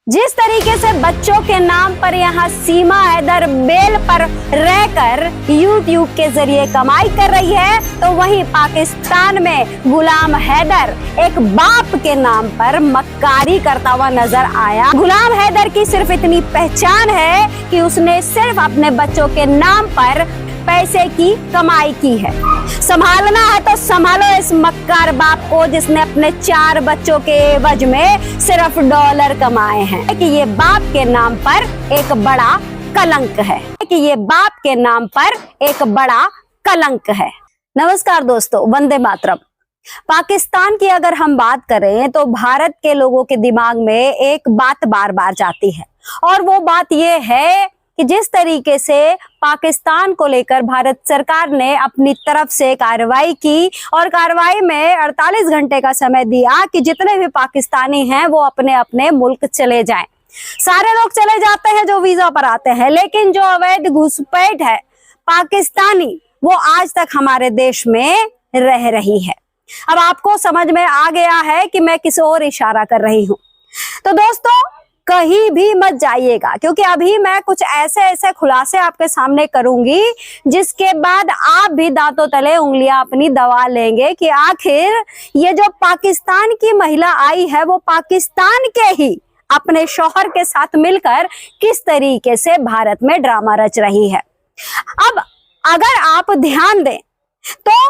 जिस तरीके से बच्चों के नाम पर यहाँ सीमा हैदर बेल पर रहकर YouTube के जरिए कमाई कर रही है, तो वहीं पाकिस्तान में गुलाम हैदर एक बाप के नाम पर मक्कारी करता हुआ नजर आया। गुलाम हैदर की सिर्फ इतनी पहचान है कि उसने सिर्फ अपने बच्चों के नाम पर पैसे की कमाई की है। संभालना है तो संभालो इस मक्कार बाप को, जिसने अपने 4 बच्चों के एवज में सिर्फ डॉलर कमाए हैं। कि ये बाप के नाम पर एक बड़ा कलंक है, कि ये बाप के नाम पर एक बड़ा कलंक है। नमस्कार दोस्तों, वंदे मातरम। पाकिस्तान की अगर हम बात करें तो भारत के लोगों के दिमाग में एक बात बार बार जाती है, और वो बात ये है कि जिस तरीके से पाकिस्तान को लेकर भारत सरकार ने अपनी तरफ से कार्रवाई की, और कार्रवाई में 48 घंटे का समय दिया कि जितने भी पाकिस्तानी हैं वो अपने अपने मुल्क चले जाएं। सारे लोग चले जाते हैं जो वीजा पर आते हैं, लेकिन जो अवैध घुसपैठ है पाकिस्तानी, वो आज तक हमारे देश में रह रही है। अब आपको समझ में आ गया है कि मैं किस ओर इशारा कर रही हूँ। तो दोस्तों, कहीं भी मत जाइएगा, क्योंकि अभी मैं कुछ ऐसे खुलासे आपके सामने करूंगी जिसके बाद आप भी दांतों तले उंगलियां अपनी दबा लेंगे कि आखिर ये जो पाकिस्तान की महिला आई है वो पाकिस्तान के ही अपने शौहर के साथ मिलकर किस तरीके से भारत में ड्रामा रच रही है। अब अगर आप ध्यान दें तो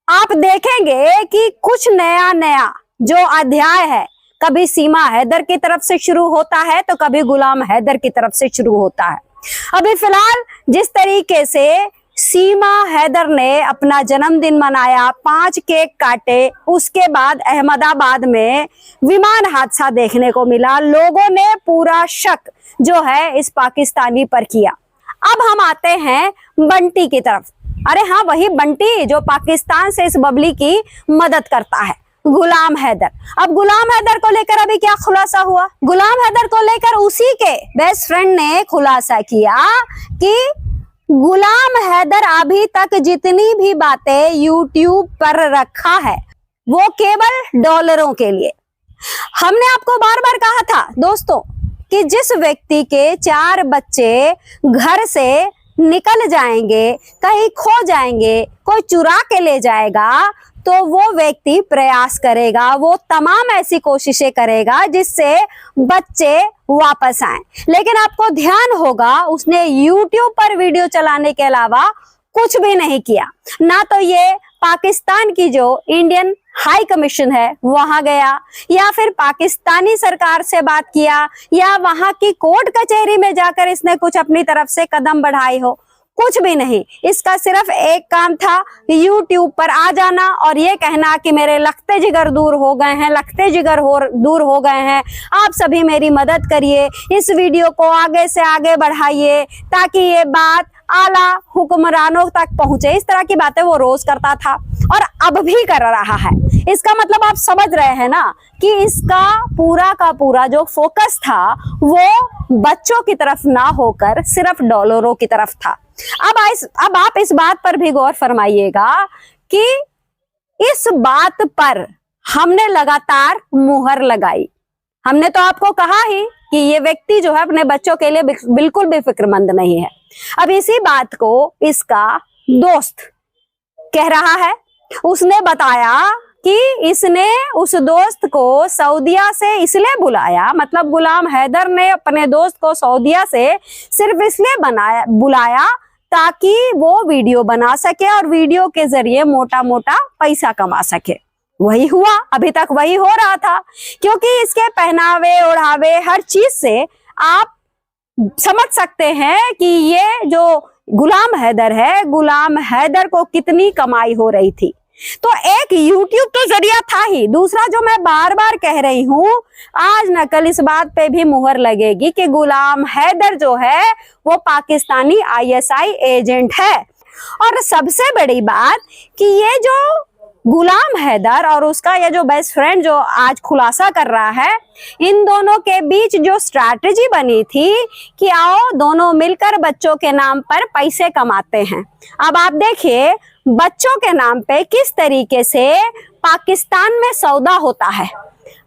आप देखेंगे कि कुछ नया जो अध्याय है, कभी सीमा हैदर की तरफ से शुरू होता है तो कभी गुलाम हैदर की तरफ से शुरू होता है। अभी फिलहाल जिस तरीके से सीमा हैदर ने अपना जन्मदिन मनाया, 5 केक काटे, उसके बाद अहमदाबाद में विमान हादसा देखने को मिला, लोगों ने पूरा शक जो है इस पाकिस्तानी पर किया। अब हम आते हैं बंटी की तरफ। अरे हाँ, वही बंटी जो पाकिस्तान से इस बबली की मदद करता है, गुलाम हैदर। अब गुलाम हैदर को लेकर अभी क्या खुलासा हुआ? गुलाम हैदर को लेकर उसी के बेस्ट फ्रेंड ने खुलासा किया कि गुलाम हैदर अभी तक जितनी भी बातें YouTube पर रखा है वो केवल डॉलरों के लिए। हमने आपको बार बार कहा था दोस्तों कि जिस व्यक्ति के 4 बच्चे घर से निकल जाएंगे, कहीं खो जाएंगे, कोई चुरा के ले जाएगा, तो वो व्यक्ति प्रयास करेगा, वो तमाम ऐसी कोशिशें करेगा जिससे बच्चे वापस आएं। लेकिन आपको ध्यान होगा उसने YouTube पर वीडियो चलाने के अलावा कुछ भी नहीं किया। ना तो ये पाकिस्तान की जो इंडियन हाई कमीशन है वहां गया, या फिर पाकिस्तानी सरकार से बात किया, या वहां की कोर्ट कचहरी में जाकर इसने कुछ अपनी तरफ से कदम बढ़ाई हो, कुछ भी नहीं। इसका सिर्फ एक काम था, YouTube पर आ जाना और ये कहना कि मेरे लखते जिगर दूर हो गए हैं, लखते जिगर दूर हो गए हैं, आप सभी मेरी मदद करिए, इस वीडियो को आगे से आगे बढ़ाइए ताकि ये बात आला हुक्मरानों तक पहुंचे। इस तरह की बातें वो रोज करता था और अब भी कर रहा है। इसका मतलब आप समझ रहे हैं ना कि इसका पूरा का पूरा जो फोकस था वो बच्चों की तरफ ना होकर सिर्फ डॉलरों की तरफ था। अब आप इस बात पर भी गौर फरमाइएगा कि इस बात पर हमने लगातार मुहर लगाई। हमने तो आपको कहा ही कि ये व्यक्ति जो है अपने बच्चों के लिए बिल्कुल भी फिक्रमंद नहीं है। अब इसी बात को इसका दोस्त कह रहा है। उसने बताया कि इसने उस दोस्त को सऊदिया से इसलिए बुलाया, मतलब गुलाम हैदर ने अपने दोस्त को सऊदिया से सिर्फ इसलिए बुलाया ताकि वो वीडियो बना सके और वीडियो के जरिए मोटा मोटा पैसा कमा सके। वही हुआ, अभी तक वही हो रहा था, क्योंकि इसके पहनावे ओढ़ावे हर चीज से आप समझ सकते हैं कि ये जो गुलाम हैदर है, गुलाम हैदर को कितनी कमाई हो रही थी। तो एक YouTube तो जरिया था ही, दूसरा जो मैं बार बार कह रही हूँ, आज न कल इस बात पे भी मुहर लगेगी कि गुलाम हैदर जो है वो पाकिस्तानी ISI एजेंट है। और सबसे बड़ी बात कि ये जो गुलाम हैदर और उसका ये जो बेस्ट फ्रेंड जो आज खुलासा कर रहा है, इन दोनों के बीच जो स्ट्रैटेजी बनी थी कि आओ दोनों मिलकर बच्चों के नाम पर पैसे कमाते हैं। अब आप देखिए बच्चों के नाम पे किस तरीके से पाकिस्तान में सौदा होता है।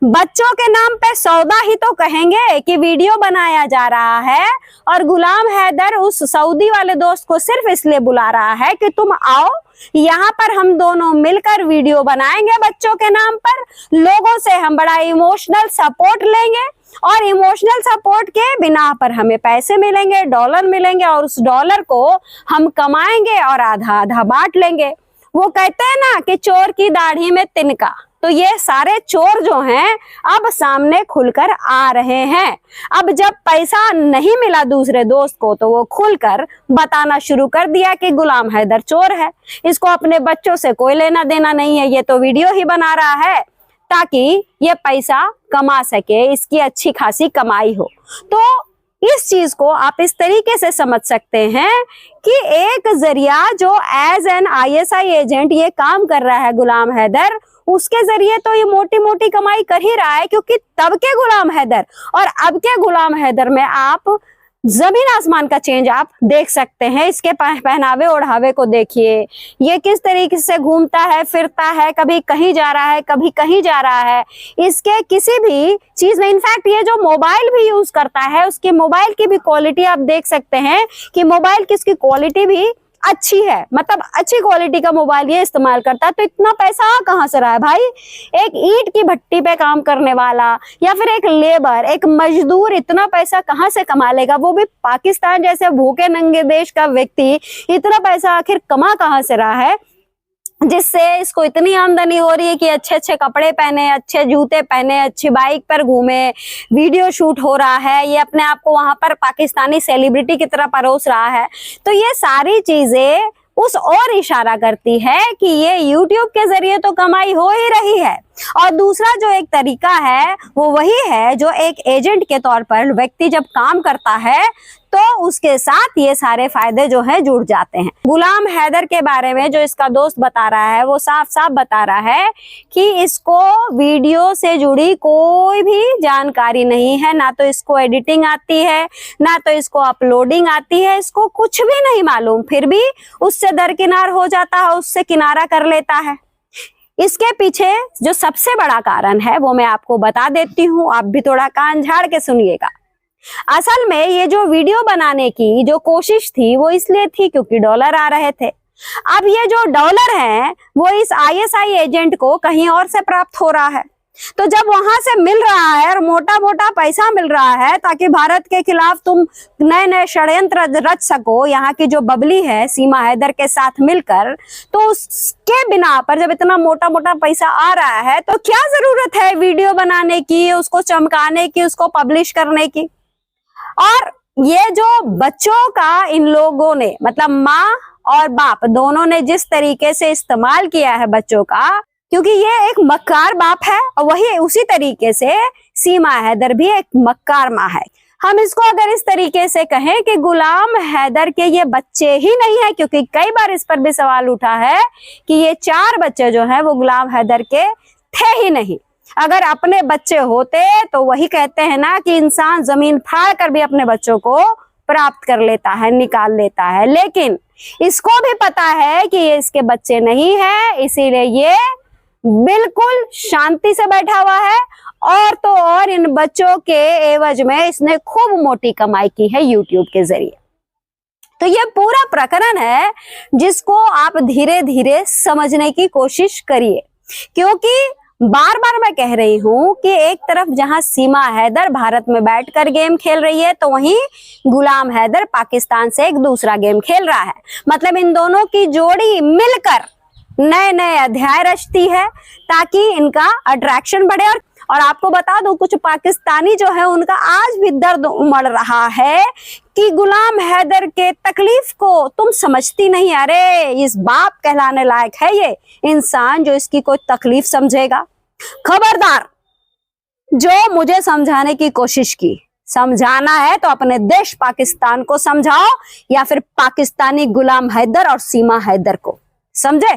बच्चों के नाम पे सौदा ही तो कहेंगे कि वीडियो बनाया जा रहा है, और गुलाम हैदर उस सऊदी वाले दोस्त को सिर्फ इसलिए बुला रहा है कि तुम आओ, यहाँ पर हम दोनों मिलकर वीडियो बनाएंगे बच्चों के नाम पर, लोगों से हम बड़ा इमोशनल सपोर्ट लेंगे, और इमोशनल सपोर्ट के बिना पर हमें पैसे मिलेंगे, डॉलर मिलेंगे, और उस डॉलर को हम कमाएंगे और आधा आधा बांट लेंगे। वो कहते हैं ना कि चोर की दाढ़ी में तिनका, तो ये सारे चोर जो हैं अब सामने खुलकर आ रहे हैं। अब जब पैसा नहीं मिला दूसरे दोस्त को तो वो खुलकर बताना शुरू कर दिया कि गुलाम हैदर चोर है, इसको अपने बच्चों से कोई लेना देना नहीं है, ये तो वीडियो ही बना रहा है ताकि ये पैसा कमा सके, इसकी अच्छी खासी कमाई हो। तो इस चीज को आप इस तरीके से समझ सकते हैं कि एक जरिया जो एज एन ISI एजेंट ये काम कर रहा है गुलाम हैदर, उसके जरिए तो ये मोटी मोटी कमाई कर ही रहा है, क्योंकि तब के गुलाम हैदर और अब के गुलाम हैदर में आप जमीन आसमान का चेंज आप देख सकते हैं। इसके पहनावे ओढ़ावे को देखिए, ये किस तरीके से घूमता है, फिरता है, कभी कहीं जा रहा है, कभी कहीं जा रहा है। इसके किसी भी चीज में, इनफैक्ट ये जो मोबाइल भी यूज करता है, उसके मोबाइल की भी क्वालिटी आप देख सकते हैं कि मोबाइल की इसकी क्वालिटी भी अच्छी है, मतलब अच्छी क्वालिटी का मोबाइल ये इस्तेमाल करता है। तो इतना पैसा कहाँ से रहा है भाई? एक ईंट की भट्टी पे काम करने वाला या फिर एक लेबर, एक मजदूर इतना पैसा कहाँ से कमा लेगा? वो भी पाकिस्तान जैसे भूखे नंगे देश का व्यक्ति इतना पैसा आखिर कमा कहाँ से रहा है, जिससे इसको इतनी आमदनी हो रही है कि अच्छे अच्छे कपड़े पहने, अच्छे जूते पहने, अच्छी बाइक पर घूमे, वीडियो शूट हो रहा है, ये अपने आप को वहां पर पाकिस्तानी सेलिब्रिटी की तरह परोस रहा है। तो ये सारी चीजें उस और इशारा करती है कि ये YouTube के जरिए तो कमाई हो ही रही है। और दूसरा जो एक तरीका है वो वही है जो एक एजेंट के तौर पर व्यक्ति जब काम करता है तो उसके साथ ये सारे फायदे जो है जुड़ जाते हैं। गुलाम हैदर के बारे में जो इसका दोस्त बता रहा है वो साफ साफ बता रहा है कि इसको वीडियो से जुड़ी कोई भी जानकारी नहीं है, ना तो इसको एडिटिंग आती है, ना तो इसको अपलोडिंग आती है, इसको कुछ भी नहीं मालूम, फिर भी उससे दरकिनार हो जाता है, उससे किनारा कर लेता है। इसके पीछे जो सबसे बड़ा कारण है वो मैं आपको बता देती हूँ, आप भी थोड़ा कान झाड़ के सुनिएगा। असल में ये जो वीडियो बनाने की जो कोशिश थी वो इसलिए थी क्योंकि डॉलर आ रहे थे। अब ये जो डॉलर है वो इस ISI एजेंट को कहीं और से प्राप्त हो रहा है, तो जब वहां से मिल रहा है और मोटा मोटा पैसा मिल रहा है ताकि भारत के खिलाफ तुम नए नए षड्यंत्र रच सको, यहाँ की जो बबली है सीमा हैदर के साथ मिलकर, तो उसके बिना पर जब इतना मोटा मोटा पैसा आ रहा है तो क्या जरूरत है वीडियो बनाने की, उसको चमकाने की, उसको पब्लिश करने की। और ये जो बच्चों का इन लोगों ने, मतलब माँ और बाप दोनों ने जिस तरीके से इस्तेमाल किया है बच्चों का, क्योंकि ये एक मक्कार बाप है और वही उसी तरीके से सीमा हैदर भी एक मक्कार माँ है। हम इसको अगर इस तरीके से कहें कि गुलाम हैदर के ये बच्चे ही नहीं है, क्योंकि कई बार इस पर भी सवाल उठा है कि ये 4 बच्चे जो हैं वो गुलाम हैदर के थे ही नहीं। अगर अपने बच्चे होते तो वही कहते हैं ना कि इंसान जमीन फाड़ कर भी अपने बच्चों को प्राप्त कर लेता है, निकाल लेता है, लेकिन इसको भी पता है कि ये इसके बच्चे नहीं है, इसीलिए ये बिल्कुल शांति से बैठा हुआ है। और तो और इन बच्चों के एवज में इसने खूब मोटी कमाई की है YouTube के जरिए। तो ये पूरा प्रकरण है जिसको आप धीरे धीरे समझने की कोशिश करिए, क्योंकि बार बार मैं कह रही हूँ कि एक तरफ जहां सीमा हैदर भारत में बैठकर गेम खेल रही है तो वहीं गुलाम हैदर पाकिस्तान से एक दूसरा गेम खेल रहा है। मतलब इन दोनों की जोड़ी मिलकर नए नए अध्याय रचती है ताकि इनका अट्रैक्शन बढ़े। और आपको बता दूं कुछ पाकिस्तानी जो है उनका आज भी दर्द उमड़ रहा है कि गुलाम हैदर के तकलीफ को तुम समझती नहीं। अरे इस बाप कहलाने लायक है ये इंसान जो इसकी कोई तकलीफ समझेगा। खबरदार, जो मुझे समझाने की कोशिश की, समझाना है तो अपने देश पाकिस्तान को समझाओ या फिर पाकिस्तानी गुलाम हैदर और सीमा हैदर को, समझे।